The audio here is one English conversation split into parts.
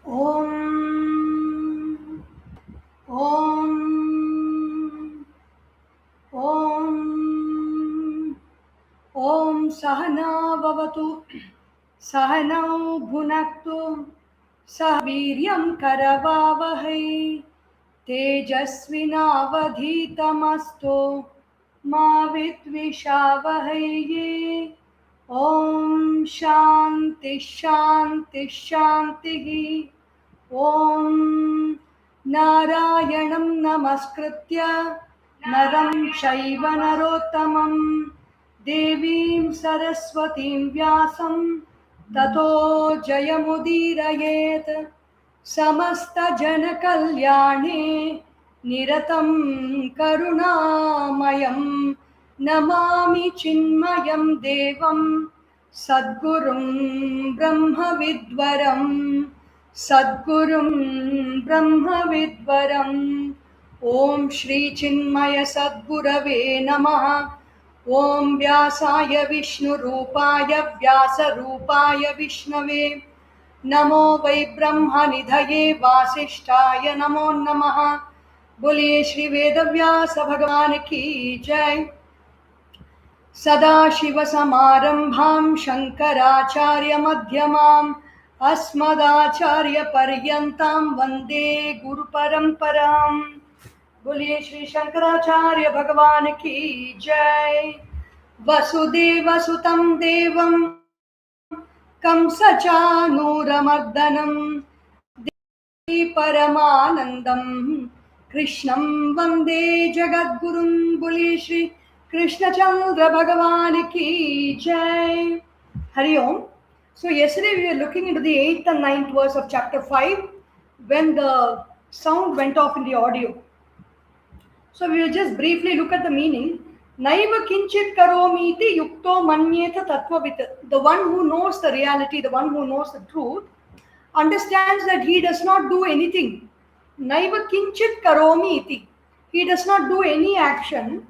Om Om Om Om Sahana Bhavatu Sahanau Bhunaktu Sah Viryam Karavavahai Tejasvinavadhitamastu Ma Vitvishavahaye. Om Shanti Shanti Shanti. Om Narayanam Namaskritya Naram Shaiva Narottamam Devim Saraswatim Vyasam Tato Jayamudirayet Samasta Jana Kalyane Niratam Karunamayam Namami Chinmayam Devam Sadgurum Brahma Vidvaram Sadgurum Brahma Vidvaram. Om Shri Chinmaya Sadgurave Namaha. Om Vyasaya Vishnu Rupaya Vyasa Rupaya Vishnave. Namo Vai Brahma Nidhaye Vasishtaya Namo Namaha. Boliye Shri Vedavyasa Bhagavan Ki Jai. सदाशिवसमारम्भां शङ्कराचार्यमध्यमाम् अस्मदाचार्यपर्यन्तां वन्दे गुरुपरम्पराम्. बोलिए श्री शंकराचार्य भगवान की जय. वसुदेवसुतं देवं कंसचानूरमर्दनं देवकी परमानन्दं कृष्णं वन्दे जगद्गुरुं. बोलिए Shri Krishnachandra Bhagavan ki jai. Hari Om. So yesterday we were looking into the 8th and 9th verse of chapter 5 when the sound went off in the audio. So we will just briefly look at the meaning. Naiva kinchit karomiti yukto manyeta tattvavit. The one who knows the reality, the one who knows the truth, understands that he does not do anything. Naiva kinchit karomiti. He does not do any action.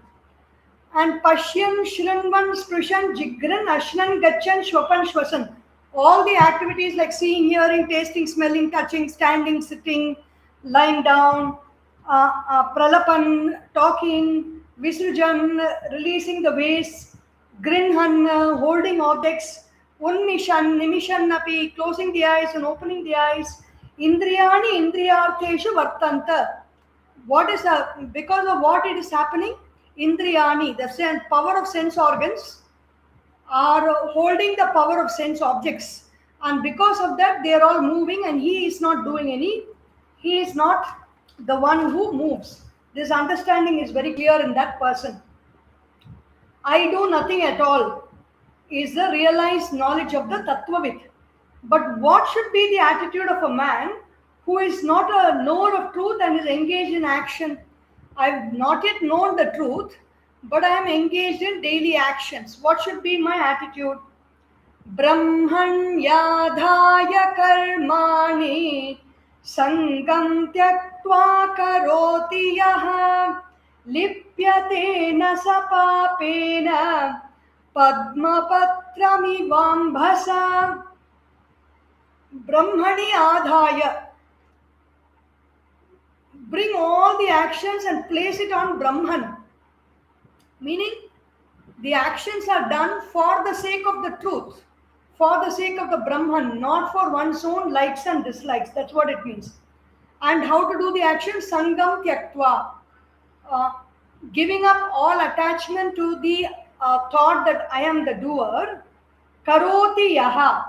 And Pashyan, Shrinvan, Sprushan, Jigran, Ashnan, Gachan, Shwapan, Shwasan. All the activities like seeing, hearing, tasting, smelling, touching, standing, sitting, lying down, Pralapan, talking, Visrujan, releasing the waste, Grinhan, holding objects, Unnishan, Nimishan Napi, closing the eyes and opening the eyes, Indriyani, Indriyartheshu Vartanta. What is because of what it is happening? Indriyani, the power of sense organs, are holding the power of sense objects, and because of that they are all moving, and he is not doing any. He is not the one who moves. This understanding is very clear in that person. I do nothing at all is the realized knowledge of the Tattvavit. But what should be the attitude of a man who is not a knower of truth and is engaged in action? I've not yet known the truth, but I am engaged in daily actions. What should be my attitude? Brahman yadhaya karmani sangam tyaktva karoti yaha lipyate na sapapena padmapatrami vambhasa. Brahmani adhaya. Bring all the actions and place it on Brahman. Meaning, the actions are done for the sake of the truth, for the sake of the Brahman, not for one's own likes and dislikes. That's what it means. And how to do the action? Sangam tyaktva. Giving up all attachment to the thought that I am the doer. Karoti yaha.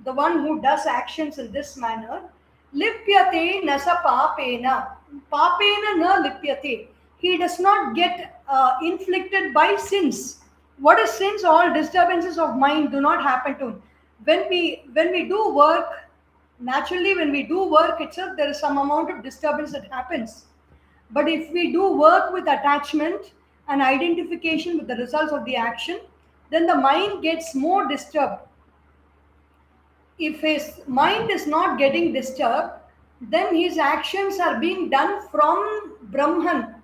The one who does actions in this manner. Lipyate nasa papena. Papena na lipyate. He does not get inflicted by sins. What is sins? All disturbances of mind do not happen to him. When we do work, naturally when we do work itself, there is some amount of disturbance that happens. But if we do work with attachment and identification with the results of the action, then the mind gets more disturbed. If his mind is not getting disturbed, then his actions are being done from Brahman,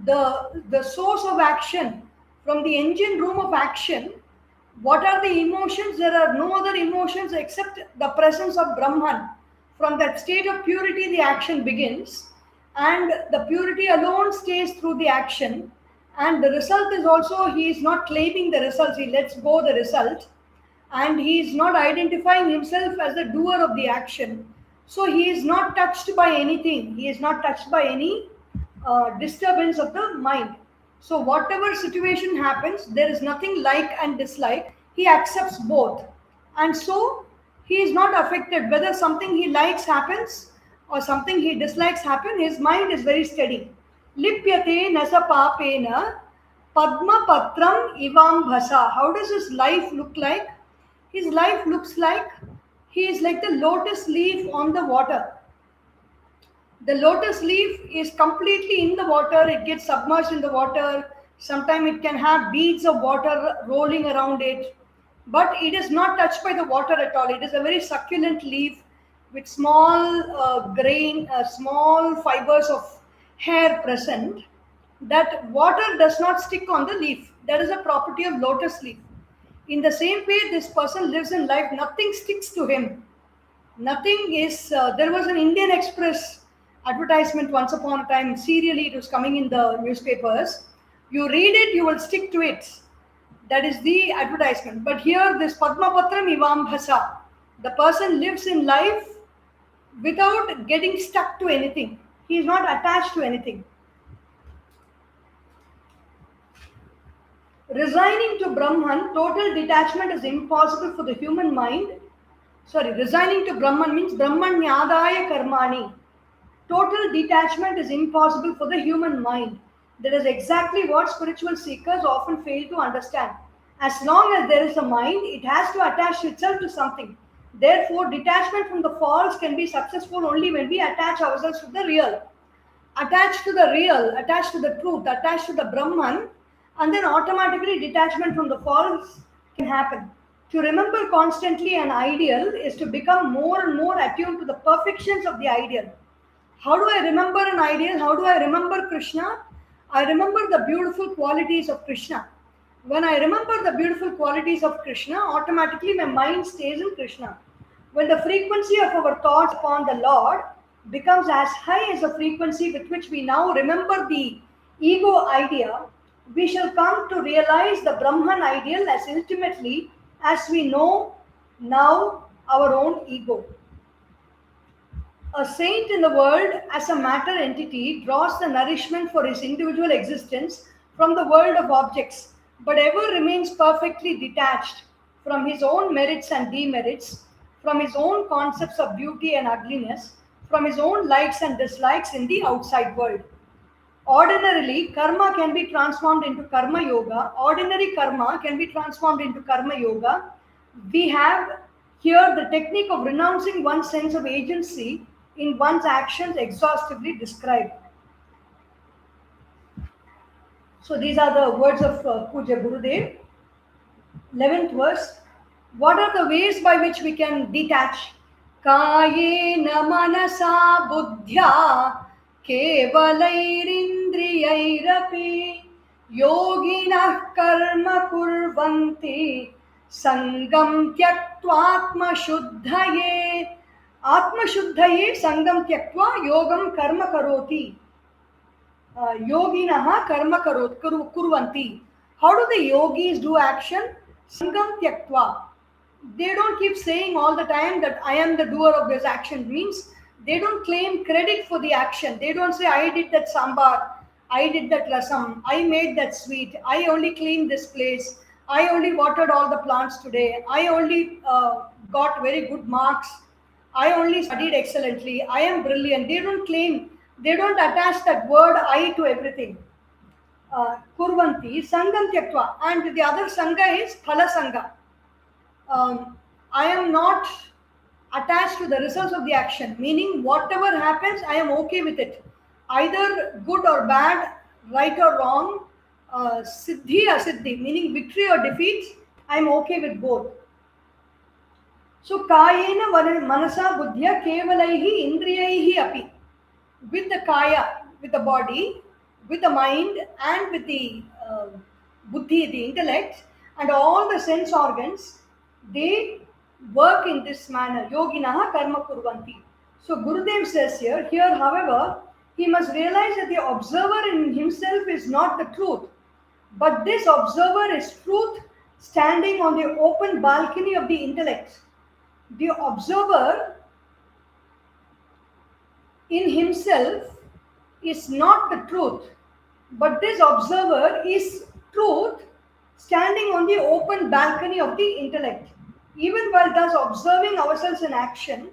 the source of action, from the engine room of action. What are the emotions? There are no other emotions except the presence of Brahman. From that state of purity, the action begins, and the purity alone stays through the action. And the result is also, he is not claiming the results, he lets go the result, and he is not identifying himself as the doer of the action. So he is not touched by anything, he is not touched by any disturbance of the mind. So whatever situation happens, there is nothing like and dislike, he accepts both. And so he is not affected whether something he likes happens or something he dislikes happen. His mind is very steady. Lipyate nasa papena padma patram ivam bhasa. How does his life look like? His life looks like he is like the lotus leaf on the water. The lotus leaf is completely in the water, it gets submerged in the water. Sometimes it can have beads of water rolling around it, but it is not touched by the water at all. It is a very succulent leaf with small small fibers of hair present. That water does not stick on the leaf. That is a property of lotus leaf. In the same way, this person lives in life, nothing sticks to him. Nothing is, there was an Indian Express advertisement once upon a time, serially, it was coming in the newspapers. You read it, you will stick to it. That is the advertisement. But here, this Padmapatram Ivam Bhasa, the person lives in life without getting stuck to anything. He is not attached to anything. Resigning to Brahman, total detachment is impossible for the human mind. Resigning to Brahman means Brahmanyadaya Karmani. Total detachment is impossible for the human mind. That is exactly what spiritual seekers often fail to understand. As long as there is a mind, it has to attach itself to something. Therefore, detachment from the false can be successful only when we attach ourselves to the real. Attached to the real, attached to the truth, attached to the Brahman, and then automatically detachment from the false can happen. To remember constantly an ideal is to become more and more attuned to the perfections of the ideal. How do I remember an ideal? How do I remember Krishna? I remember the beautiful qualities of Krishna. When I remember the beautiful qualities of Krishna, automatically my mind stays in Krishna. When the frequency of our thoughts upon the Lord becomes as high as the frequency with which we now remember the ego idea, we shall come to realize the Brahman ideal as intimately as we know now our own ego. A saint in the world as a matter entity draws the nourishment for his individual existence from the world of objects, but ever remains perfectly detached from his own merits and demerits, from his own concepts of beauty and ugliness, from his own likes and dislikes in the outside world. Ordinarily, karma can be transformed into karma yoga. Ordinary karma can be transformed into karma yoga. We have here the technique of renouncing one's sense of agency in one's actions exhaustively described. So these are the words of Pujya Gurudev. 11th verse. What are the ways by which we can detach? Kayena manasa buddhya केवलैरिन्द्रियैरपि योगिनः कर्म कुर्वन्ति सङ्गं त्यक्त्वात्मशुद्धये आत्मशुद्धये सङ्गं त्यक्त्वा योगं कर्म करोति योगिनः कर्म कुर्वन्ति. How do the yogis do action? Sangam tyaktva. They don't keep saying all the time that I am the doer of this action. Means they don't claim credit for the action. They don't say I did that sambar, I did that rasam, I made that sweet, I only cleaned this place, I only watered all the plants today, I only got very good marks, I only studied excellently, I am brilliant. They don't claim, they don't attach that word I to everything. Kurvanti, Sangam Tyaktva. And the other Sangha is Phala Sangha. I am not attached to the results of the action, meaning whatever happens, I am okay with it. Either good or bad, right or wrong, siddhi or siddhi, meaning victory or defeat, I am okay with both. So, kayena manasa buddhya kevalaihi indriyaihi api. With the kaya, with the body, with the mind, and with the buddhi, the intellect, and all the sense organs, they work in this manner. Yoginaha karma kurvanti. So Gurudev says here, however, he must realize that the observer in himself is not the truth, but this observer is truth standing on the open balcony of the intellect. The observer in himself is not the truth, but this observer is truth standing on the open balcony of the intellect. Even while thus observing ourselves in action,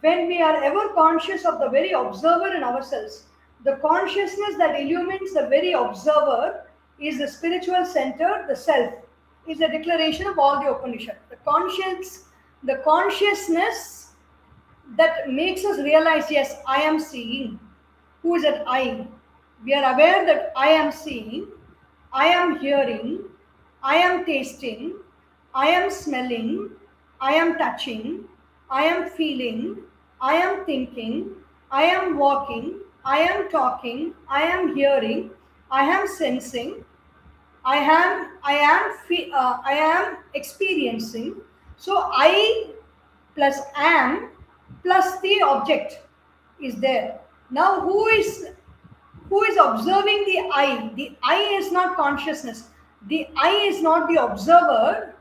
when we are ever conscious of the very observer in ourselves, the consciousness that illumines the very observer is the spiritual center, the self, is the declaration of all the Upanishad. The consciousness that makes us realize, yes, I am seeing. Who is that I? We are aware that I am seeing, I am hearing, I am tasting, I am smelling, I am touching, I am feeling, I am thinking, I am walking, I am talking, I am hearing, I am sensing, I am experiencing. So I plus am plus the object is there. Now who is observing the I? The I is not consciousness. The I is not the observer.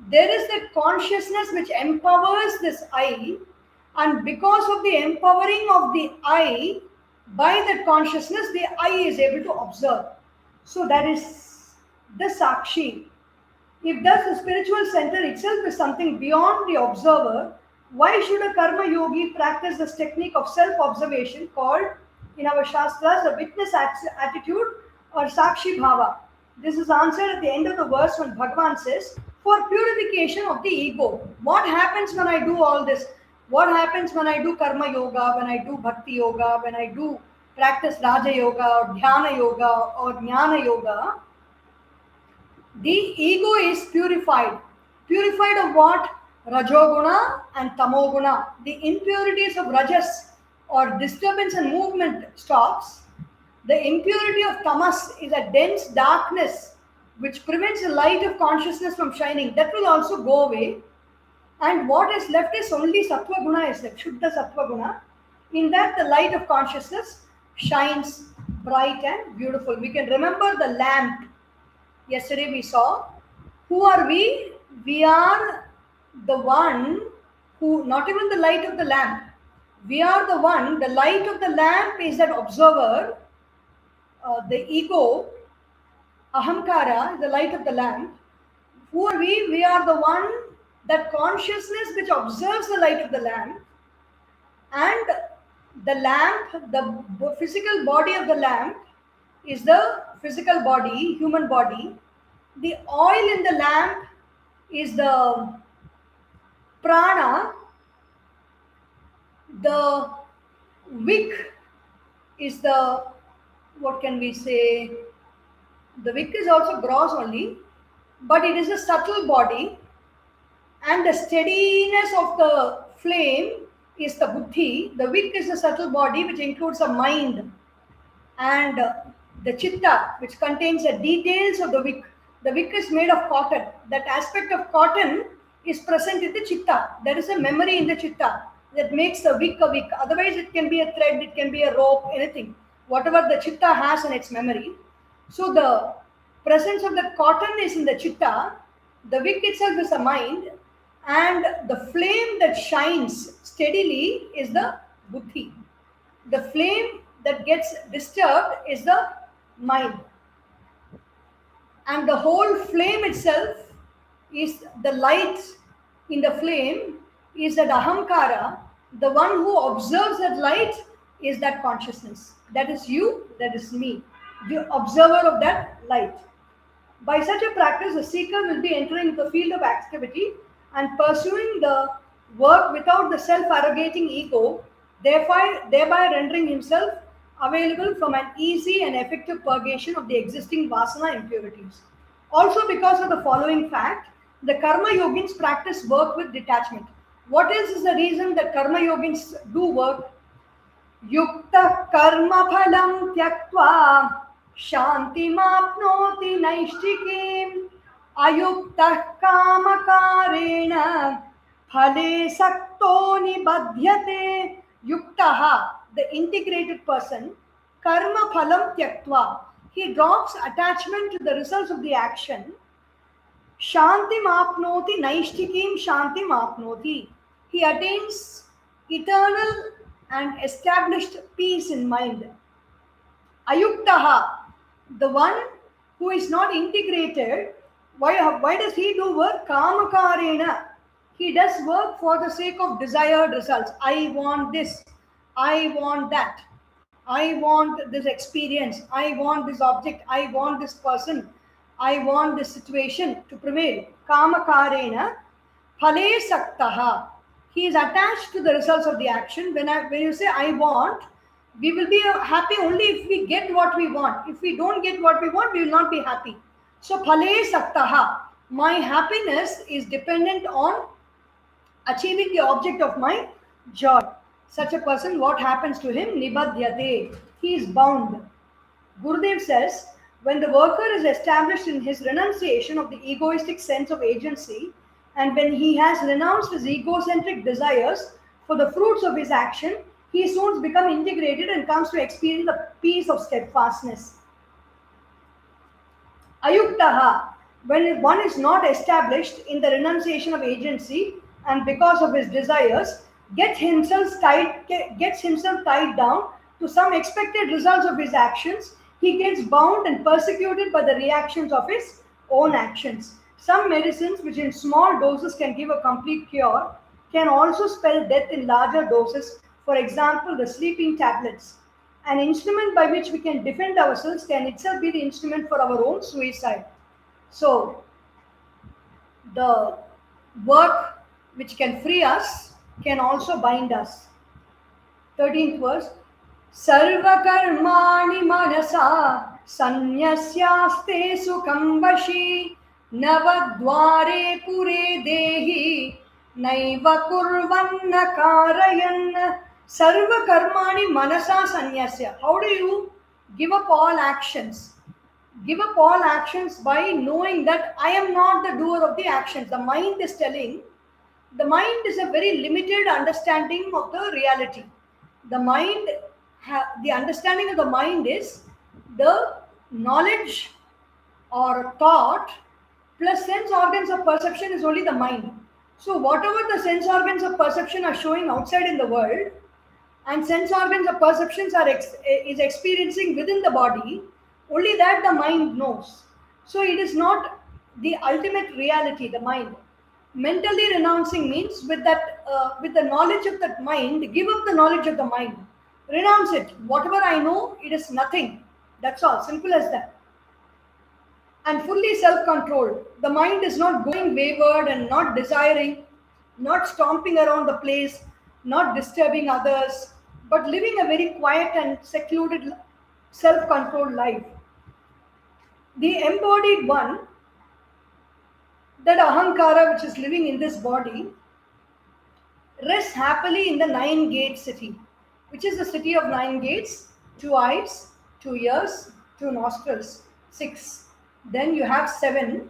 There is the consciousness which empowers this I, and because of the empowering of the I by that consciousness, the I is able to observe. So that is the Sakshi. If thus the spiritual center itself is something beyond the observer, why should a karma yogi practice this technique of self-observation called in our Shastras the witness attitude or Sakshi Bhava? This is answered at the end of the verse when Bhagavan says, for purification of the ego. What happens when I do all this? What happens when I do karma yoga, when I do bhakti yoga, when I do practice Raja yoga or Dhyana yoga or Jnana yoga? The ego is purified. Purified of what? Rajoguna and Tamoguna. The impurities of Rajas or disturbance and movement stops. The impurity of Tamas is a dense darkness which prevents the light of consciousness from shining. That will also go away. And what is left is only Sattva Guna is left, Shuddha Sattva Guna. In that the light of consciousness shines bright and beautiful. We can remember the lamp. Yesterday we saw, who are we? We are the one who, not even the light of the lamp. We are the one, the light of the lamp is that observer, the ego, ahamkara, the light of the lamp. Who are we? We are the one, that consciousness which observes the light of the lamp, and the lamp, the physical body of the lamp is the physical body, human body. The oil in the lamp is the prana. The wick is the, what can we say? The wick is also gross only, but it is a subtle body. And the steadiness of the flame is the buddhi. The wick is a subtle body which includes a mind. And the chitta, which contains the details of the wick. The wick is made of cotton. That aspect of cotton is present in the chitta. There is a memory in the chitta that makes the wick a wick. Otherwise, it can be a thread, it can be a rope, anything. Whatever the chitta has in its memory. So the presence of the cotton is in the chitta. The wick itself is a mind. And the flame that shines steadily is the buddhi. The flame that gets disturbed is the mind. And the whole flame itself is the light in the flame is that ahamkara. The one who observes that light is that consciousness. That is you, that is me, the observer of that light. By such a practice, the seeker will be entering the field of activity and pursuing the work without the self-arrogating ego, thereby rendering himself available from an easy and effective purgation of the existing vasana impurities. Also, because of the following fact, the karma yogins practice work with detachment. What else is the reason that karma yogins do work? Yukta karma phalam tyaktva shanti mapnoti naishtikim ayuktah kamakarena phale sakto nibadhyate Yuktaha, the integrated person, karma phalam tyaktva, he drops attachment to the results of the action. Shantim apnoti naishtikim shantim apnoti. He attains eternal and established peace in mind. Ayuktaha, the one who is not integrated, why does he do work? Kamakarena. He does work for the sake of desired results. I want this. I want that. I want this experience. I want this object. I want this person. I want this situation to prevail. Kamakarena. Phale saktaha. He is attached to the results of the action. When you say I want, we will be happy only if we get what we want. If we don't get what we want, we will not be happy. So phale saktaha. My happiness is dependent on achieving the object of my joy. Such a person, what happens to him? Nibadhyate. He is bound. Gurudev says, when the worker is established in his renunciation of the egoistic sense of agency, and when he has renounced his egocentric desires for the fruits of his action, he soon becomes integrated and comes to experience the peace of steadfastness. Ayuktaha, when one is not established in the renunciation of agency and because of his desires, gets himself tied down to some expected results of his actions, he gets bound and persecuted by the reactions of his own actions. Some medicines, which in small doses can give a complete cure, can also spell death in larger doses. For example, the sleeping tablets. An instrument by which we can defend ourselves can itself be the instrument for our own suicide. So, the work which can free us can also bind us. 13th verse. Sarva karmani manasa sanyasyaste sukham vashi navadvare pure dehi naiva kurvanna karayan. Sarva karmani manasa sanyasya. How do you give up all actions? Give up all actions by knowing that I am not the doer of the actions. The mind is telling. The mind is a very limited understanding of the reality. The mind, the understanding of the mind is the knowledge or thought plus sense organs of perception is only the mind. So whatever the sense organs of perception are showing outside in the world, and sense organs of perceptions is experiencing within the body, only that the mind knows. So it is not the ultimate reality, the mind. Mentally renouncing means with the knowledge of that mind, give up the knowledge of the mind. Renounce it. Whatever I know, it is nothing. That's all. Simple as that. And fully self-controlled. The mind is not going wayward and not desiring, not stomping around the place, not disturbing others, but living a very quiet and secluded, self-controlled life. The embodied one, that ahankara which is living in this body, rests happily in the 9-gate city, which is the city of 9 gates, 2 eyes, 2 ears, 2 nostrils, 6. Then you have 7.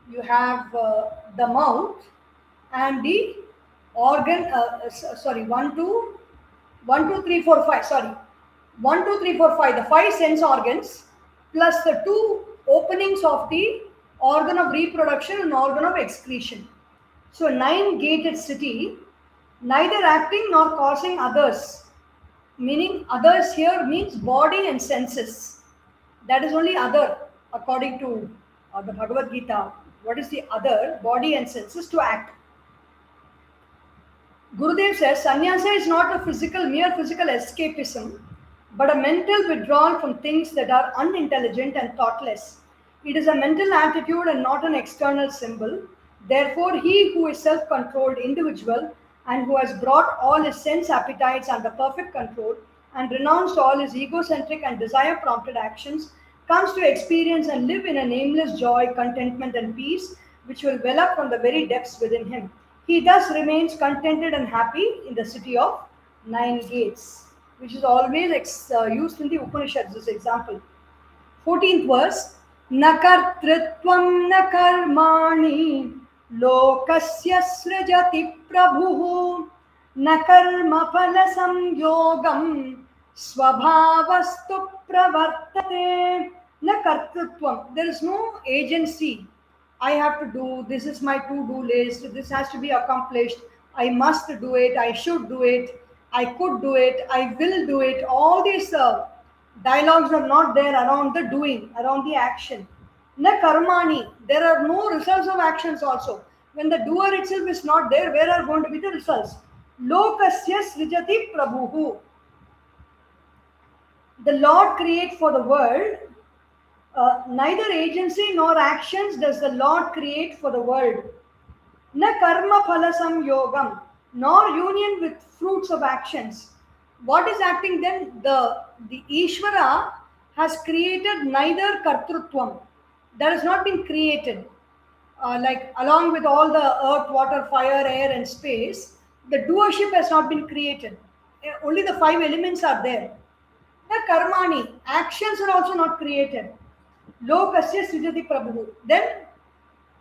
You have the mouth and the organ. 1, 2, 3, 4, 5. Sorry, 1, 2, 3, 4, 5. The 5 sense organs plus the 2 openings of the organ of reproduction and organ of excretion. So 9-gated city, neither acting nor causing others. Meaning others here means body and senses. That is only other according to the Bhagavad Gita. What is the other? Body and senses to act. Gurudev says sannyasa is not a mere physical escapism, but a mental withdrawal from things that are unintelligent and thoughtless. It is a mental attitude and not an external symbol. Therefore, he who is self-controlled individual and who has brought all his sense appetites under perfect control and renounced all his egocentric and desire-prompted actions comes to experience and live in a nameless joy, contentment and peace which will well up from the very depths within him. He thus remains contented and happy in the city of 9 gates, which is always used in the Upanishads, this example. 14th verse. Nakartritvam nakarmani lokasya srajati prabhu न कर्मफलसंयोगं स्वभावस्तु प्रवर्तते न kartrutvam. There is no agency. I have to do, this is my to-do list, this has to be accomplished, I must do it, I should do it, I could do it, I will do it. All these dialogues are not there around the doing, around the action. Na karmani, there are no results of actions also. When the doer itself is not there, where are going to be the results? Lokasya srijati prabhuhu. The Lord creates for the world. Neither agency nor actions does the Lord create for the world. Na karma phala samyogam, nor union with fruits of actions. What is acting then? The Ishvara has created neither kartrutvam. That has not been created. Like along with all the earth, water, fire, air, and space, the doership has not been created. Only the five elements are there. Na karmani, actions are also not created. Lokasya srijati prabhu. Then,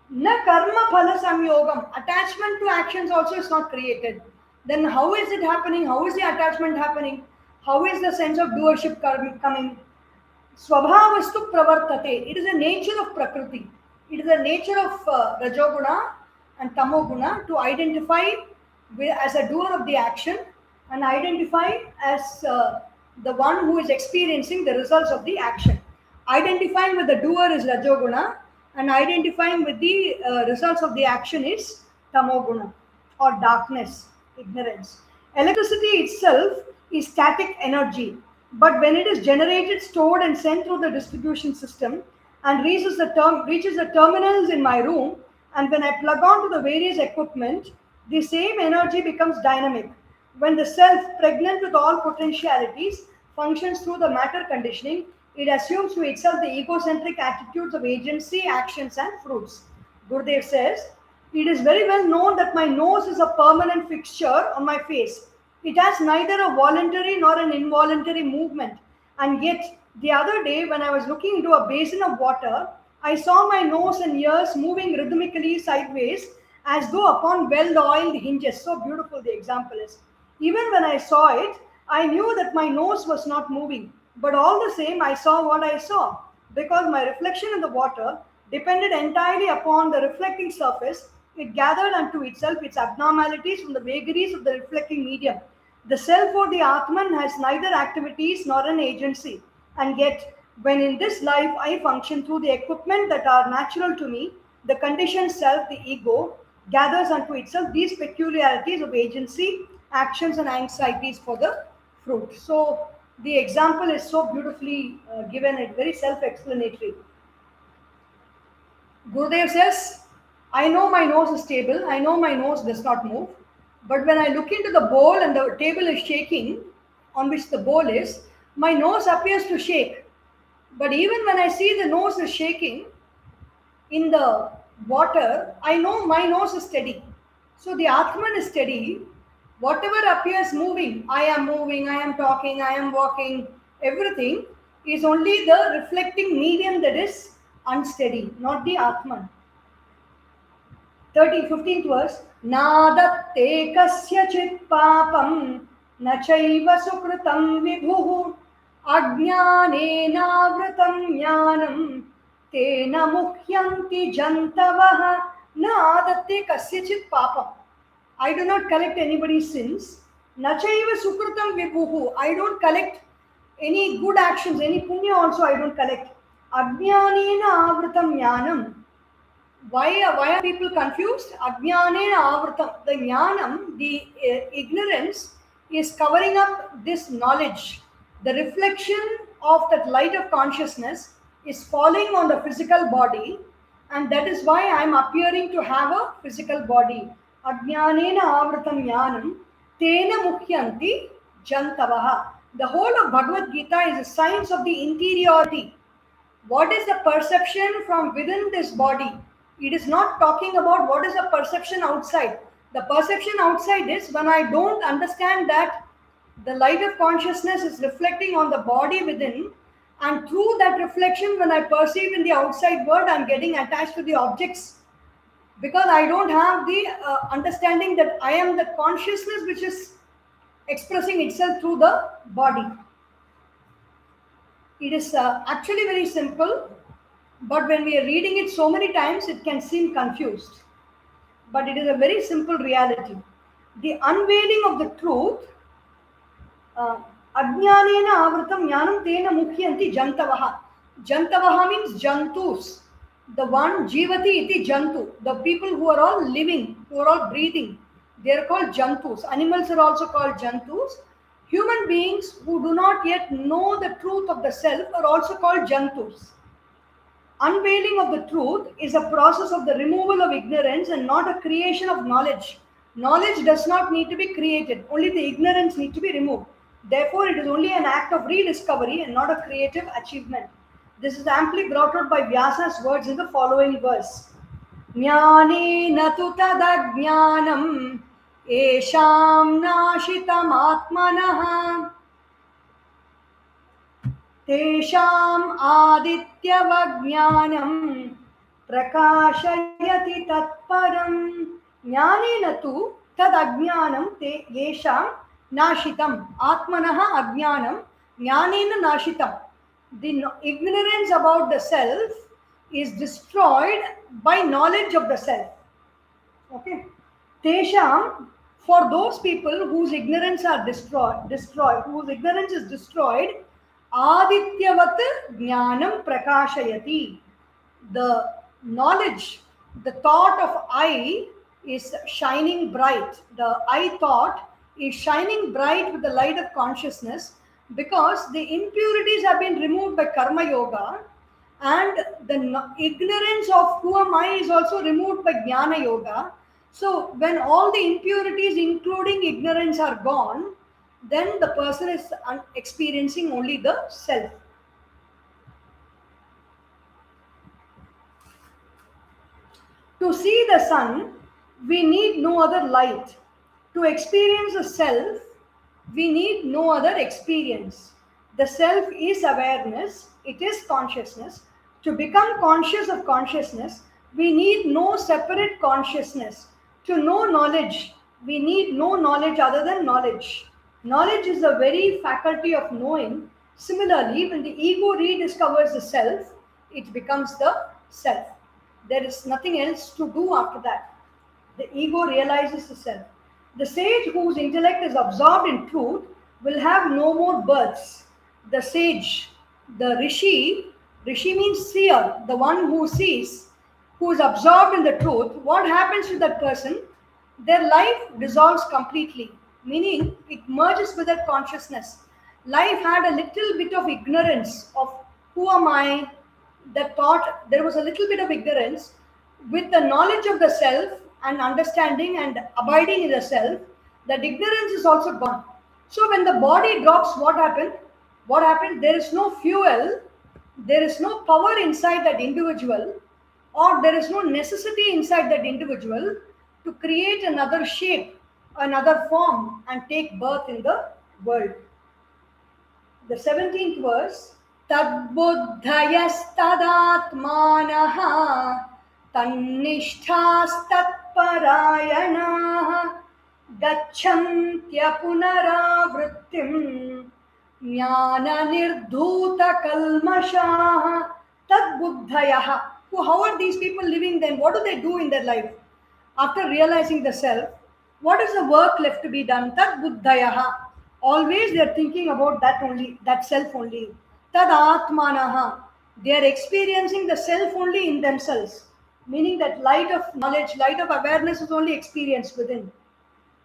na karma phala samyogam. Attachment to actions also is not created. Then how is it happening? How is the attachment happening? How is the sense of doership coming? Swabhavastu pravartate. It is a nature of Prakriti. It is a nature of Rajoguna and Tamoguna to identify as a doer of the action and identify as the one who is experiencing the results of the action. Identifying with the doer is Rajoguna and identifying with the results of the action is Tamoguna or darkness, ignorance. Electricity itself is static energy, but when it is generated, stored, and sent through the distribution system and reaches the terminals in my room, and when I plug on to the various equipment, the same energy becomes dynamic. When the self, pregnant with all potentialities, functions through the matter conditioning, it assumes to itself the egocentric attitudes of agency, actions, and fruits. Gurudev says, it is very well known that my nose is a permanent fixture on my face. It has neither a voluntary nor an involuntary movement. And yet, the other day, when I was looking into a basin of water, I saw my nose and ears moving rhythmically sideways as though upon well-oiled hinges. So beautiful the example is. Even when I saw it, I knew that my nose was not moving. But all the same, I saw what I saw, because my reflection in the water depended entirely upon the reflecting surface. It gathered unto itself its abnormalities from the vagaries of the reflecting medium. The self or the Atman has neither activities nor an agency. And yet, when in this life I function through the equipment that are natural to me, the conditioned self, the ego, gathers unto itself these peculiarities of agency, actions, and anxieties for the fruit. So, the example is so beautifully given, it's very self-explanatory. Gurudev says, I know my nose is stable, I know my nose does not move, but when I look into the bowl and the table is shaking, on which the bowl is, my nose appears to shake. But even when I see the nose is shaking in the water, I know my nose is steady. So the Atman is steady. Whatever appears moving, I am talking, I am walking, everything is only the reflecting medium that is unsteady, not the Atman. 15th verse. Nadatte kasyachit papam na chaiva sukritam vibhuhu ajnanenavritam jnanam tena muhyanti jantavaha na adatte kasyachit papam. I do not collect anybody's sins. Nachaiva sukritam vibhuhu. I don't collect any good actions, any punya also I don't collect. Ajnanena avritam jnanam. Why are people confused? Ajnanena avritam. The jnanam, the ignorance, is covering up this knowledge. The reflection of that light of consciousness is falling on the physical body, and that is why I am appearing to have a physical body. Ajnanena avritam jnanam tena muhyanti jantavaha. The whole of Bhagavad Gita is a science of the interiority. What is the perception from within this body? It is not talking about what is the perception outside. The perception outside is when I don't understand that the light of consciousness is reflecting on the body within, and through that reflection, when I perceive in the outside world, I'm getting attached to the objects because I don't have the understanding that I am the consciousness which is expressing itself through the body. It is actually very simple, but when we are reading it so many times, it can seem confused. But it is a very simple reality. The unveiling of the truth, ajnanena avritam jnanam tena muhyanti jantavaha. Jantavaha means jantus. The one jivati iti jantu. The people who are all living, who are all breathing, they are called jantus. Animals are also called jantus. Human beings who do not yet know the truth of the self are also called jantus. Unveiling of the truth is a process of the removal of ignorance and not a creation of knowledge. Knowledge does not need to be created, only the ignorance need to be removed. Therefore, it is only an act of rediscovery and not a creative achievement. This is amply brought out by Vyasa's words in the following verse. Jnanena tu tadajnanam esham nashitam atmanah तेषाम् आदित्यवज्ञानं प्रकाशयति तत्परम् ज्ञानेन तु तदज्ञानं ते येषां नाशितम् आत्मनः अज्ञानं ज्ञानेन नाशितम्. The ignorance about the self is destroyed by knowledge of the self. Okay. Tesham, for those people whose ignorance are destroyed, whose ignorance is destroyed, Adityavat Jnanam Prakashayati. The knowledge, the thought of I is shining bright. The I thought is shining bright with the light of consciousness because the impurities have been removed by Karma Yoga, and the ignorance of who am I is also removed by Jnana Yoga. So when all the impurities, including ignorance, are gone, then the person is experiencing only the self. To see the sun, we need no other light. To experience the self, we need no other experience. The self is awareness, it is consciousness. To become conscious of consciousness, we need no separate consciousness. To know knowledge, we need no knowledge other than knowledge. Knowledge is the very faculty of knowing. Similarly, when the ego rediscovers the self, it becomes the self. There is nothing else to do after that. The ego realizes the self. The sage whose intellect is absorbed in truth will have no more births. The sage, the rishi means seer, the one who sees, who is absorbed in the truth. What happens to that person? Their life dissolves completely, meaning it merges with that consciousness. Life had a little bit of ignorance of who am I, the thought, there was a little bit of ignorance. With the knowledge of the self and understanding and abiding in the self, that ignorance is also gone. So when the body drops, what happened? What happened? There is no fuel, there is no power inside that individual, or there is no necessity inside that individual to create another shape, another form, and take birth in the world. The 17th verse, Tadbuddhayasthadatmanaha tannishthaastatparayanaha gacchantya punaravrittim jnana nirdhuta kalmashaha tadbuddhayaha. How are these people living then? What do they do in their life? After realizing the self, what is the work left to be done? Tadbuddhayaha. Always they are thinking about that only, that self only. Tad atmanaha. They are experiencing the self only in themselves. Meaning that light of knowledge, light of awareness is only experienced within.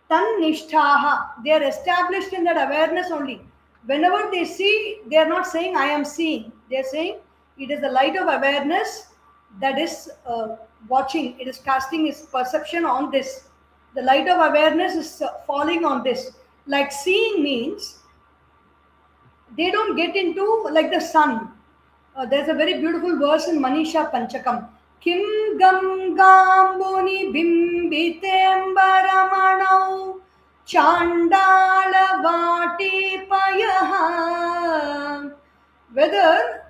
Tan nishthaha. They are established in that awareness only. Whenever they see, they are not saying I am seeing. They are saying it is the light of awareness that is watching. It is casting its perception on this. The light of awareness is falling on this. Like seeing means they don't get into like the sun. There's a very beautiful verse in Manisha Panchakam. Kim gam gambuni bimbitembaramanav chandala vati payaha. Whether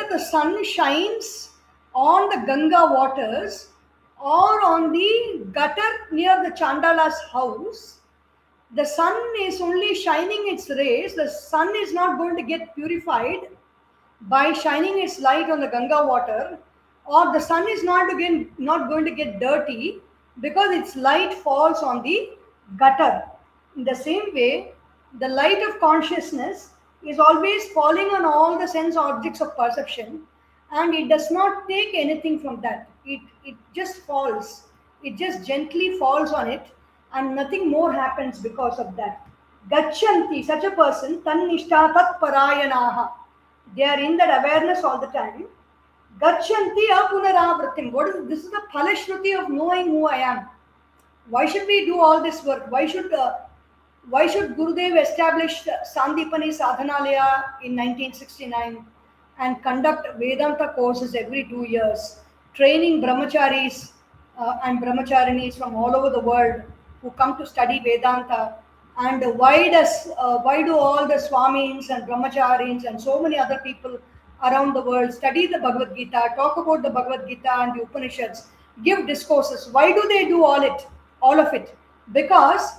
the sun shines on the Ganga waters or on the gutter near the Chandala's house, the sun is only shining its rays. The sun is not going to get purified by shining its light on the Ganga water, or the sun is not going to get dirty because its light falls on the gutter. In the same way, the light of consciousness is always falling on all the sense objects of perception, and it does not take anything from that. It just falls. It just gently falls on it, and nothing more happens because of that. Gachanti, such a person, tan nishta tat parayanaha. They are in that awareness all the time. Gachanti apunaravrtim. What is this? Is the phalashruti of knowing who I am. Why should we do all this work? Why should Gurudev establish Sandipani Sadhanalaya in 1969 and conduct Vedanta courses every 2 years, training brahmacharis and brahmacharinis from all over the world who come to study Vedanta? And why do all the Swamis and brahmacharins and so many other people around the world study the Bhagavad Gita, talk about the Bhagavad Gita and the Upanishads, give discourses? Why do they do all of it? Because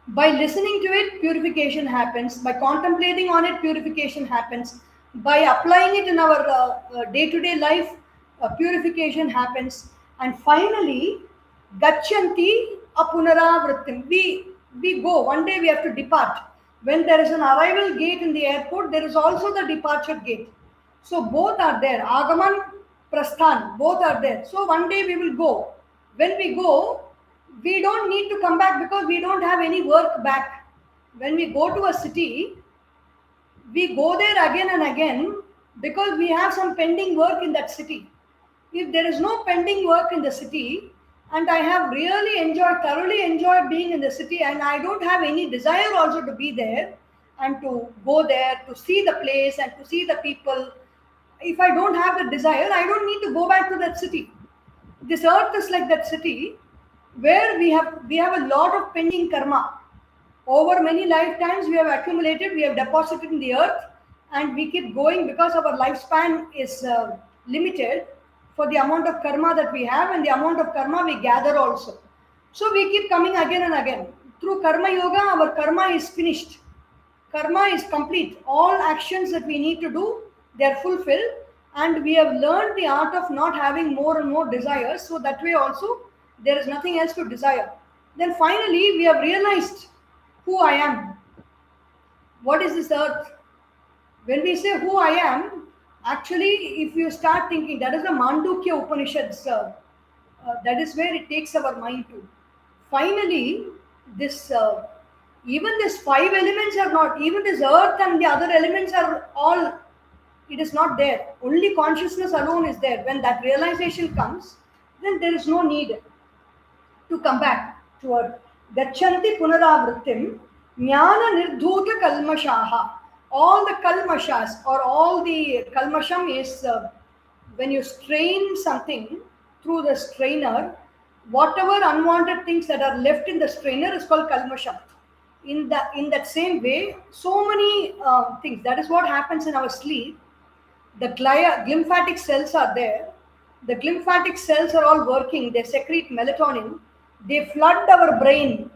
by listening to it, purification happens. By contemplating on it, purification happens. By applying it in our day-to-day life, purification happens. And finally, gachanti apunaravrittim. We go. One day we have to depart. When there is an arrival gate in the airport, there is also the departure gate. So both are there. Agaman, prasthan, both are there. So one day we will go. When we go, we don't need to come back because we don't have any work back. When we go to a city, we go there again and again because we have some pending work in that city. If there is no pending work in the city, and I have really thoroughly enjoyed being in the city, and I don't have any desire also to be there and to go there to see the place and to see the people. If I don't have the desire, I don't need to go back to that city. This earth is like that city where we have a lot of pending karma. Over many lifetimes we have accumulated, we have deposited in the earth, and we keep going because our lifespan is limited for the amount of karma that we have and the amount of karma we gather also. So we keep coming again and again. Through karma yoga, our karma is finished. Karma is complete. All actions that we need to do, they are fulfilled, and we have learned the art of not having more and more desires. So that way also, there is nothing else to desire. Then finally, we have realized who I am. What is this earth? When we say who I am, actually, if you start thinking, that is the Mandukya Upanishads. That is where it takes our mind to. Finally, even these five elements are not, even this earth and the other elements are all, it is not there. Only consciousness alone is there. When that realization comes, then there is no need to come back to earth. Gachanti punaravrittim jnana nirdhuta kalmashaha. All the kalmashas, or all the kalmasham is when you strain something through the strainer, whatever unwanted things that are left in the strainer is called kalmasham. In that same way, so many things. That is what happens in our sleep. The glymphatic cells are there. The glymphatic cells are all working. They secrete melatonin. They flood our brain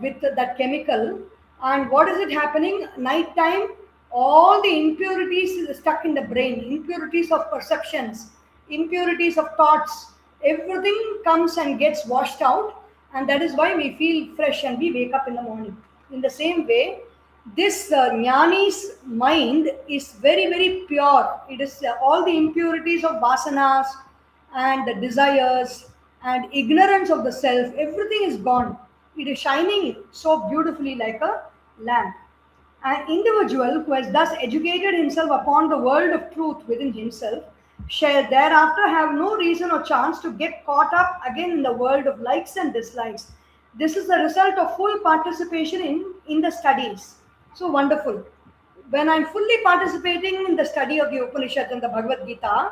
with that chemical. And what is it happening? Night time, all the impurities stuck in the brain, impurities of perceptions, impurities of thoughts, everything comes and gets washed out, and that is why we feel fresh and we wake up in the morning. In the same way, this jnani's mind is very, very pure. It is all the impurities of vasanas and the desires and ignorance of the self, everything is gone. It is shining so beautifully like a lamp. An individual who has thus educated himself upon the world of truth within himself shall thereafter have no reason or chance to get caught up again in the world of likes and dislikes. This is the result of full participation in the studies. So wonderful. When I'm fully participating in the study of the Upanishads and the Bhagavad Gita,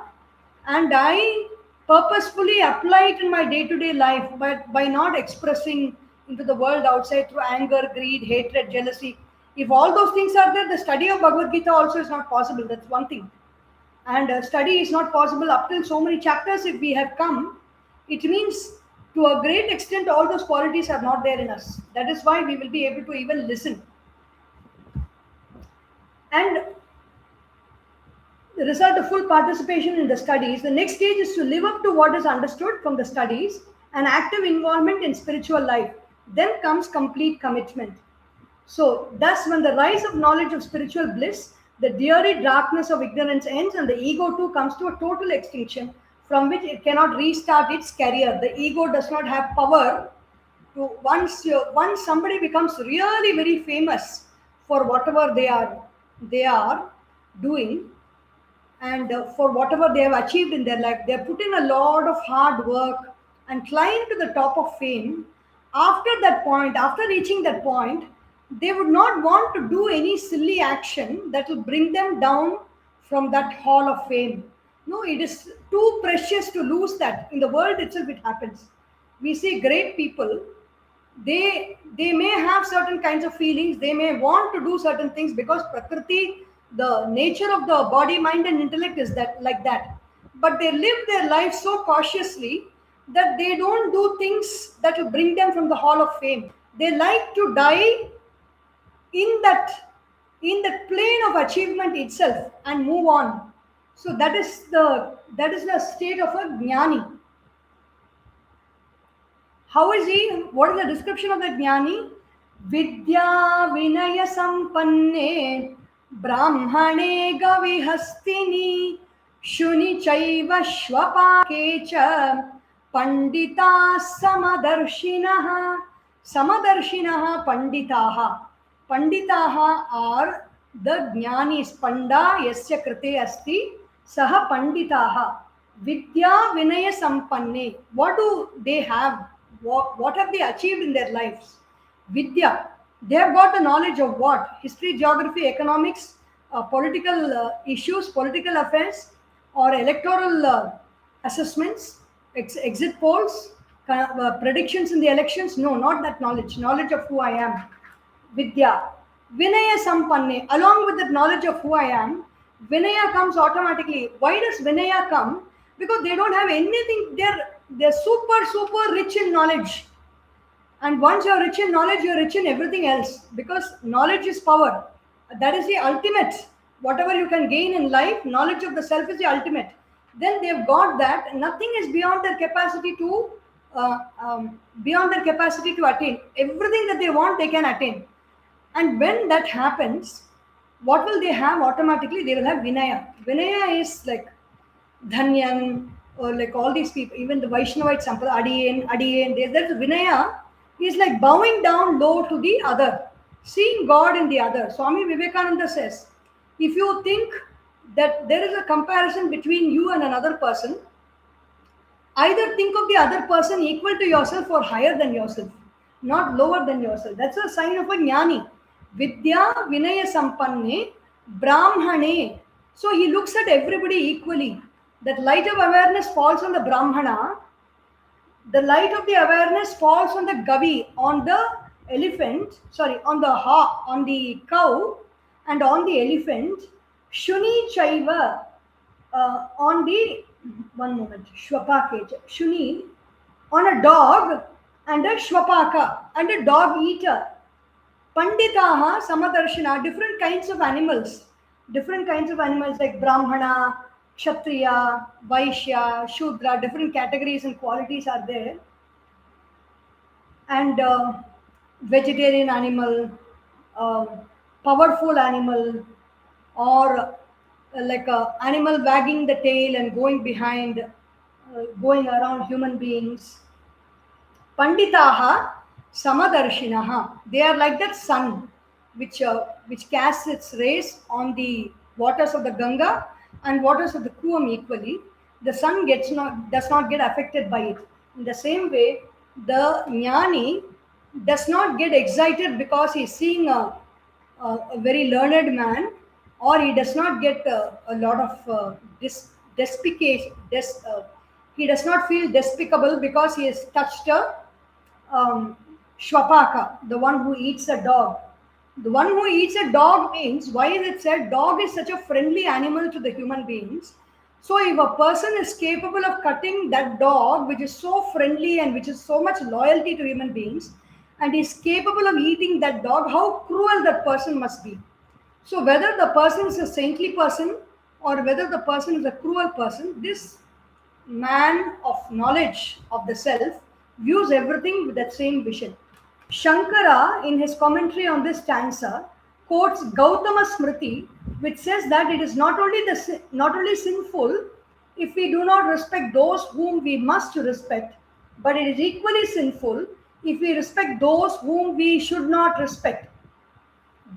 and I purposefully apply it in my day-to-day life, but by not expressing into the world outside through anger, greed, hatred, jealousy. If all those things are there, the study of Bhagavad Gita also is not possible. That's one thing. and study is not possible up till so many chapters if we have come, it means to a great extent all those qualities are not there in us. That is why we will be able to even listen. And the result of full participation in the studies, the next stage is to live up to what is understood from the studies and active involvement in spiritual life. Then comes complete commitment. So, thus, when the rise of knowledge of spiritual bliss, the dreary darkness of ignorance ends, and the ego too comes to a total extinction from which it cannot restart its career. The ego does not have power to once somebody becomes really very famous for whatever they are doing, and for whatever they have achieved in their life. They have put in a lot of hard work and climbed to the top of fame. After that point, after reaching that point, they would not want to do any silly action that will bring them down from that hall of fame. No, it is too precious to lose that. In the world itself, it happens. We see great people, they may have certain kinds of feelings, they may want to do certain things because prakriti, the nature of the body, mind and intellect is that like that, but they live their life so cautiously that they don't do things that will bring them from the hall of fame. They like to die in that plane of achievement itself and move on. So that is the state of a jnani. How is he? What is the description of the jnani? Vidya vinaya sampanne brahmane gavihastini shuni chaiva shvapake cha pandita samadarshinaha. Samadarshinaha panditaha. Panditaha are the jnanis. Panda yasya krite asti saha panditaha. Vidya vinaya sampanne. What do they have? What have they achieved in their lives? Vidya. They have got the knowledge of what? History, geography, economics, political issues, political affairs, or electoral assessments, exit polls, predictions in the elections. No, not that knowledge. Knowledge of who I am. Vidya. Vinaya sampanne. Along with that knowledge of who I am, Vinaya comes automatically. Why does Vinaya come? Because they don't have anything. They're super rich in knowledge. And once you're rich in knowledge, you're rich in everything else. Because knowledge is power. That is the ultimate. Whatever you can gain in life, knowledge of the self is the ultimate. Then they've got that. Nothing is beyond their capacity to attain. Everything that they want, they can attain. And when that happens, what will they have automatically? They will have Vinaya. Vinaya is like Dhanyan, or like all these people, even the Vaishnavite Sampradaya, Adiyen, there's Vinaya is like bowing down low to the other, seeing God in the other. Swami Vivekananda says, if you think that there is a comparison between you and another person, either think of the other person equal to yourself or higher than yourself, not lower than yourself. That's a sign of a jnani. Vidya vinaya sampanne brahmane. So he looks at everybody equally. That light of awareness falls on the brahmana. The light of the awareness falls on the gavi, on the elephant, on the cow, and on the elephant. Shuni chaiva, on the, one moment, shwapake, shuni, on a dog, and a shwapaka, and a dog eater. Panditaha samadarshina, different kinds of animals like brahmana, kshatriya, vaishya, shudra, different categories and qualities are there. And vegetarian animal, powerful animal, or like a animal wagging the tail and going behind, going around human beings. Panditaha samadarshinaha. They are like that sun which casts its rays on the waters of the Ganga and waters of the Kuam equally. The sun does not get affected by it. In the same way, the jnani does not get excited because he's seeing a very learned man, or he does not get a lot of despication. He does not feel despicable because he has touched a shwapaka, the one who eats a dog. The one who eats a dog means, why is it said dog is such a friendly animal to the human beings? So if a person is capable of cutting that dog, which is so friendly and which is so much loyalty to human beings, and is capable of eating that dog, how cruel that person must be. So whether the person is a saintly person or whether the person is a cruel person, this man of knowledge of the self views everything with that same vision. Shankara, in his commentary on this stanza, quotes Gautama Smriti, which says that it is not only sinful if we do not respect those whom we must respect, but it is equally sinful if we respect those whom we should not respect.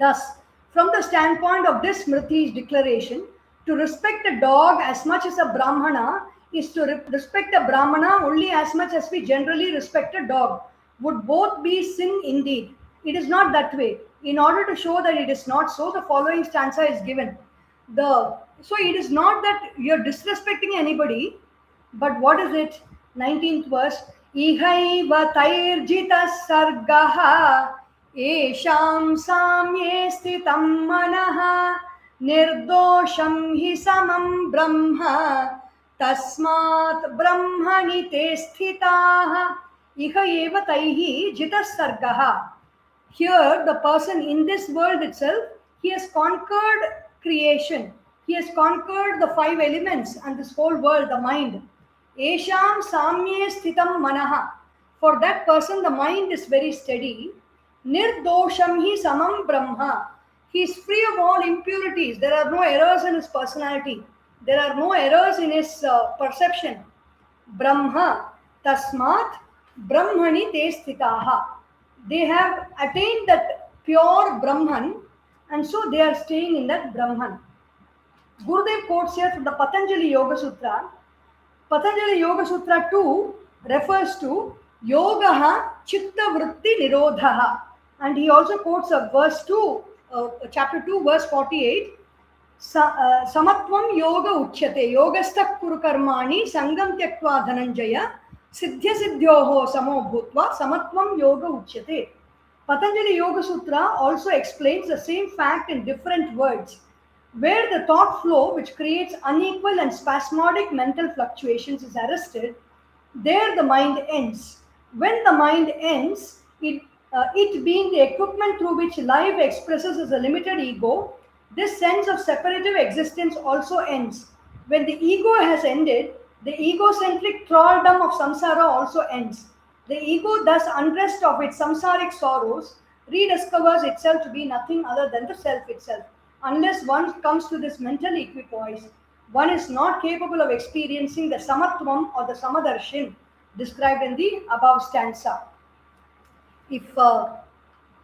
Thus, from the standpoint of this Smriti's declaration, to respect a dog as much as a Brahmana is to respect a Brahmana only as much as we generally respect a dog. Would both be sin indeed? It is not that way. In order to show that it is not so, the following stanza is given. So it is not that you're disrespecting anybody, but what is it? 19th verse. Ihaiva tairjita sargaha Esham samye sthitam manaha nirdosham hi samam brahma tasmat brahmani te sthitaha iha eva taihi jitas sargaha. Here the person in this world itself, he has conquered creation. He has conquered the five elements and this whole world, the mind. Esham samye sthitam manaha. For that person, the mind is very steady. Nirdosham hi samam brahma. He is free of all impurities. There are no errors in his personality. There are no errors in his perception. Brahma. Tasmat brahmani te sthitaha. They have attained that pure Brahman, and so they are staying in that Brahman. Gurudev quotes here from the Patanjali Yoga Sutra. Patanjali Yoga Sutra 2 refers to Yogaha Chitta Vritti Nirodhaha. And he also quotes a verse 2, chapter 2, verse 48. Samatvam yoga uchyate yogastha kuru karmani sangam tyaktva dhananjaya siddhya siddhyoho samo bhutva samatvam yoga uchyate. Patanjali Yoga Sutra also explains the same fact in different words. Where the thought flow, which creates unequal and spasmodic mental fluctuations, is arrested, there the mind ends. When the mind ends, it being the equipment through which life expresses as a limited ego, this sense of separative existence also ends. When the ego has ended, the egocentric thraldom of samsara also ends. The ego, thus unrest of its samsaric sorrows, rediscovers itself to be nothing other than the self itself. Unless one comes to this mental equipoise, one is not capable of experiencing the samatvam or the samadarshan described in the above stanza. If the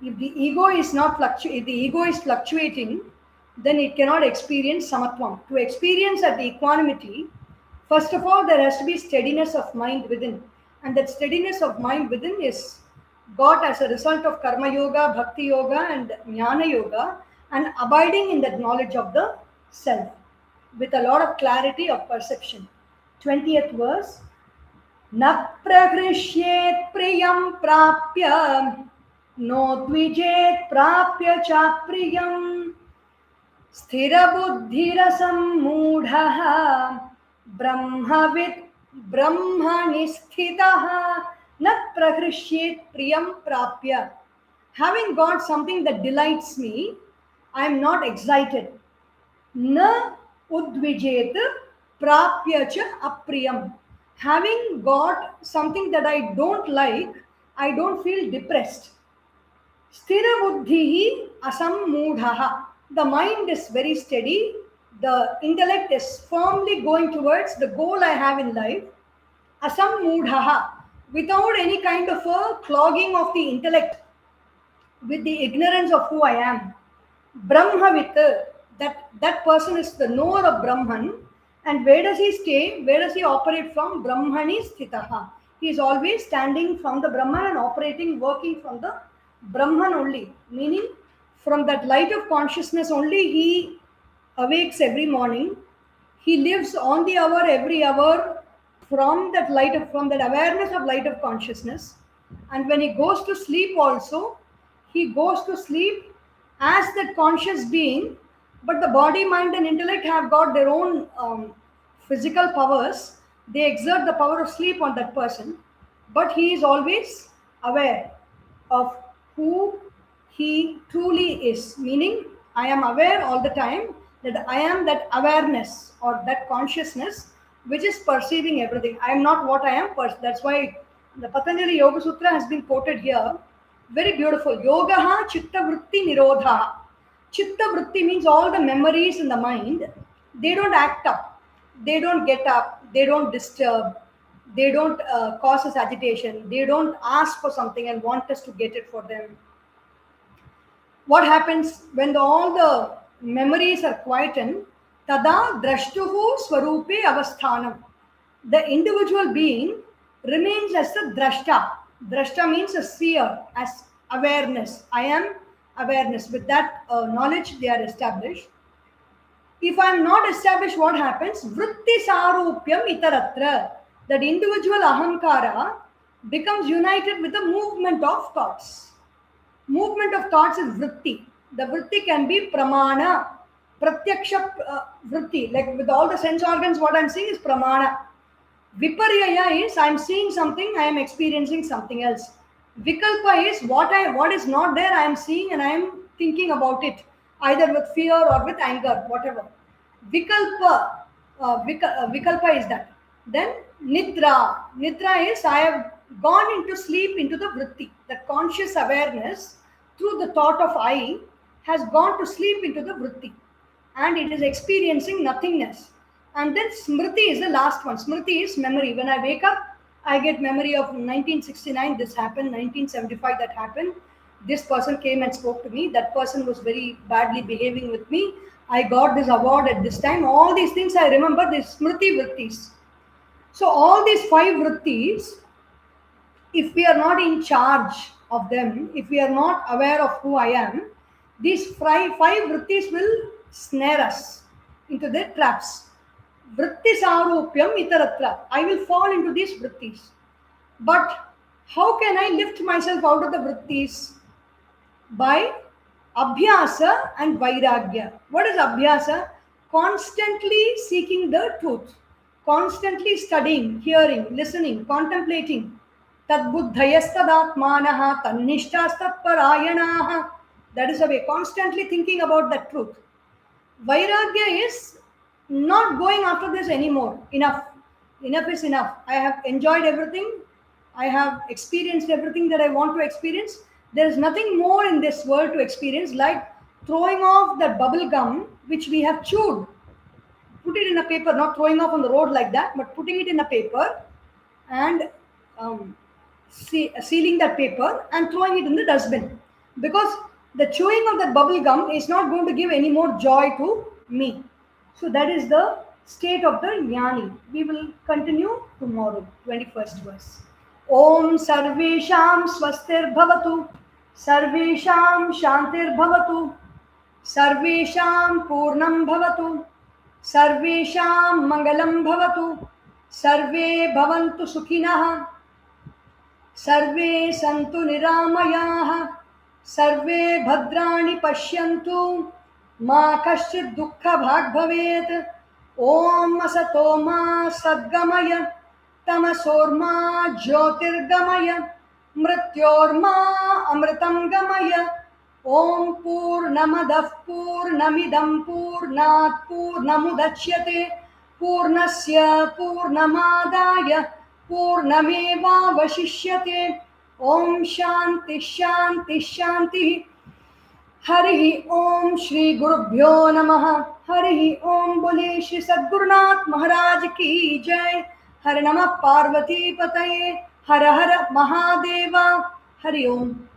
ego is if the ego is fluctuating, then it cannot experience samatvam. To experience at the equanimity, first of all, there has to be steadiness of mind within, and that steadiness of mind within is got as a result of karma yoga, bhakti yoga, and jnana yoga, and abiding in that knowledge of the self with a lot of clarity of perception. 20th verse. Na pragrishyet priyam prapya no dvijet prapya cha priyam sthira buddhirasam mudhaha brahmavit brahmani sthitaha na pragrishyet priyam prapya. Having got something that delights me, I am not excited. Na udvijet prapya cha apriyam. Having got something that I don't like, I don't feel depressed. Sthira buddhihi asam mudhaha. The mind is very steady. The intellect is firmly going towards the goal I have in life. Asam mudhaha. Without any kind of a clogging of the intellect with the ignorance of who I am. Brahmavit. That person is the knower of Brahman. And where does he stay? Where does he operate from? Brahmani sthitaha. He is always standing from the Brahman and operating, working from the Brahman only. Meaning, from that light of consciousness only he awakes every morning. He lives on the hour, every hour, from that awareness of light of consciousness. And when he goes to sleep also, he goes to sleep as that conscious being, but the body, mind, and intellect have got their own physical powers. They exert the power of sleep on that person, but he is always aware of who he truly is. Meaning, I am aware all the time that I am that awareness or that consciousness which is perceiving everything. I am not what I am. That's why the Patanjali Yoga Sutra has been quoted here. Very beautiful. Yogaha chitta vritti nirodha. Chitta vritti means all the memories in the mind. They don't act up. They don't get up. They don't disturb. They don't cause us agitation. They don't ask for something and want us to get it for them. What happens when all the memories are quietened? Tada drashtuhu swarupe avasthanam. The individual being remains as the drashta. Drashta means a seer, as awareness. I am awareness. With that knowledge, they are established. If I am not established, what happens? Vritti sarupyam itaratra. That individual ahamkara becomes united with the movement of thoughts. Movement of thoughts is vritti. The vritti can be pramana, pratyaksha vritti. Like with all the sense organs, what I'm seeing is pramana. Viparyaya is I am seeing something, I am experiencing something else. Vikalpa is what is not there, I am seeing and I am thinking about it, either with fear or with anger, whatever. Vikalpa is that. Then nidra. Nidra is I have gone into sleep into the vritti. The conscious awareness through the thought of I has gone to sleep into the vritti and it is experiencing nothingness. And then smriti is the last one. Smriti is memory. When I wake up, I get memory of 1969, this happened, 1975, that happened. This person came and spoke to me. That person was very badly behaving with me. I got this award at this time. All these things I remember, these smriti vrittis. So all these 5 vrittis, if we are not in charge of them, if we are not aware of who I am, these 5 vrittis will snare us into their traps. Vritti sarupyam itaratra. I will fall into these vrittis. But how can I lift myself out of the vrittis? By abhyasa and vairagya. What is abhyasa? Constantly seeking the truth. Constantly studying, hearing, listening, contemplating. Tadbuddhayastadatmanaha tannishtastatparayanaha. That is the way. Constantly thinking about the truth. Vairagya is not going after this anymore. Enough. Enough is enough. I have enjoyed everything. I have experienced everything that I want to experience. There is nothing more in this world to experience like throwing off that bubble gum which we have chewed. Put it in a paper, not throwing off on the road like that, but putting it in a paper and sealing that paper and throwing it in the dustbin. Because the chewing of that bubble gum is not going to give any more joy to me. So that is the state of the jnani. We will continue tomorrow, 21st verse. Om sarvesham swastir bhavatu, sarvesham shantir bhavatu, sarvesham purnam bhavatu, sarvesham mangalam bhavatu, sarve bhavantu sukhinah, sarve santu niramayah, sarve bhadrani pashyantu, ma kaschid dukkha bhag bhavet. Om asato ma sadgamaya, tamasorma jyotirgamaya, mrityorma amritam gamaya. Om purnamadah purnamidam purnat purnamudachyate, purnasya purnamadaya purnameva vashishyate. Om shanti shanti shanti. Harihi Om Shri Gurubhyo Namaha. Harihi Om Bole Shri Sadgurunath Maharaj Ki Jai. Har Namah Parvati Pataye. Har Har Mahadeva. Hari Om.